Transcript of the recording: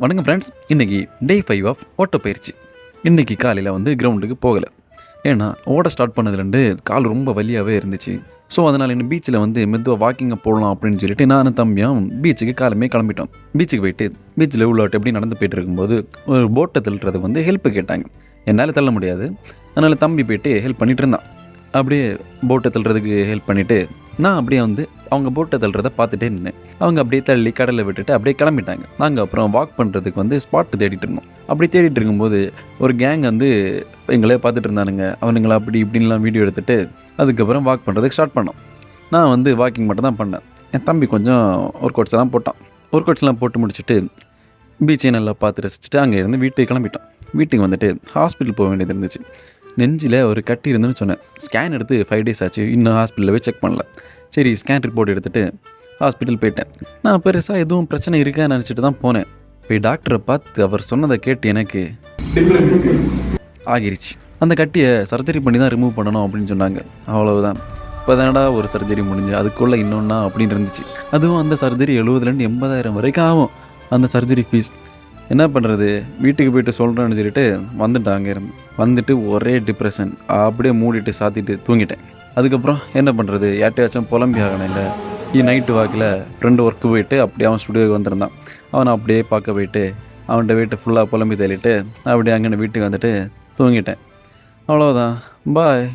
வணக்கம் ஃப்ரெண்ட்ஸ். இன்றைக்கி டே 5 ஆஃப் ஓட்டப்பயிற்சி. இன்றைக்கி காலையில் கிரவுண்டுக்கு போகலை. ஏன்னா ஓட ஸ்டார்ட் பண்ணதுலேருந்து கால் ரொம்ப வலியாகவே இருந்துச்சு. ஸோ அதனால் இன்னும் பீச்சில் மெதுவாக வாக்கிங்கை போடலாம் அப்படின்னு சொல்லிட்டு நானும் தம்பியும் பீச்சுக்கு காலமே கிளம்பிட்டோம். பீச்சுக்கு போயிட்டு பீச்சில் உள்ளாட்டு எப்படி நடந்து போயிட்டு இருக்கும்போது ஒரு போட்டை தள்ளுறது ஹெல்ப்பு கேட்டாங்க. என்னால் தள்ள முடியாது, அதனால் தம்பி போயிட்டு ஹெல்ப் பண்ணிகிட்டு இருந்தான். அப்படியே போட்டை தள்ளுறதுக்கு ஹெல்ப் பண்ணிவிட்டு நான் அப்படியே அவங்க போட்டை தள்ளுறதை பார்த்துட்டே இருந்தேன். அவங்க அப்படியே தள்ளி கடலை விட்டுட்டு அப்படியே கிளம்பிட்டாங்க. நாங்கள் அப்புறம் வாக் பண்ணுறதுக்கு ஸ்பாட்டு தேடிட்டு இருந்தோம். அப்படி தேடிட்டு இருக்கும்போது ஒரு கேங் எங்களே பார்த்துட்டு இருந்தானுங்க. அவனுங்களை அப்படி இப்படின்லாம் வீடியோ எடுத்துகிட்டு அதுக்கப்புறம் வாக் பண்ணுறதுக்கு ஸ்டார்ட் பண்ணோம். நான் வாக்கிங் மட்டும் தான் பண்ணேன். என் தம்பி கொஞ்சம் ஒர்க் அவுட்ஸ்லாம் போட்டான். ஒர்க் அவுட்ஸ்லாம் போட்டு முடிச்சுட்டு பீச்சை நல்லா பார்த்து ரசிச்சுட்டு அங்கே இருந்து வீட்டுக்கு கிளம்பிட்டோம். வீட்டுக்கு ஹாஸ்பிட்டல் போக வேண்டியது இருந்துச்சு. நெஞ்சில் ஒரு கட்டி இருந்துன்னு சொன்னேன். ஸ்கேன் எடுத்து 5 days ஆச்சு. இன்னும் ஹாஸ்பிட்டலில் போய் செக் பண்ணல. சரி, ஸ்கேன் ரிப்போர்ட் எடுத்துகிட்டு ஹாஸ்பிட்டல் போயிட்டேன். நான் பெருசாக எதுவும் பிரச்சனை இருக்கான்னு நினச்சிட்டு தான் போனேன். போய் டாக்டரை பார்த்து அவர் சொன்னதை கேட்டு எனக்கு ஆகிருச்சு. அந்த கட்டியை சர்ஜரி பண்ணி தான் ரிமூவ் பண்ணணும் அப்படின்னு சொன்னாங்க. அவ்வளவுதான். இப்போ தானடா ஒரு சர்ஜரி முடிஞ்சு, அதுக்குள்ளே இன்னொன்னா அப்படின்னு இருந்துச்சு. அதுவும் அந்த சர்ஜரி 70,000 80,000 வரைக்கும் ஆகும். அந்த சர்ஜரி ஃபீஸ் என்ன பண்ணுறது, வீட்டுக்கு போய்ட்டு சொல்கிறேன்னு சொல்லிட்டு வந்துட்டேன். அங்கே இருந்து வந்துட்டு ஒரே டிப்ரெஷன். அப்படியே மூடிட்டு சாத்திட்டு தூங்கிட்டேன். அதுக்கப்புறம் என்ன பண்ணுறது, யார்ட்டையாச்சும் புலம்பி ஆகணும். இல்லை நைட்டு வாக்கில் ஃப்ரெண்டு ஒர்க்கு போயிட்டு அப்படியே அவன் ஸ்டுடியோக்கு வந்திருந்தான். அவனை அப்படியே பார்க்க போயிட்டு அவன்கிட்ட வீட்டை ஃபுல்லாக புலம்பி தள்ளிட்டு அப்படியே அங்கே வீட்டுக்கு வந்துட்டு தூங்கிட்டேன். அவ்வளோதான். பாய்.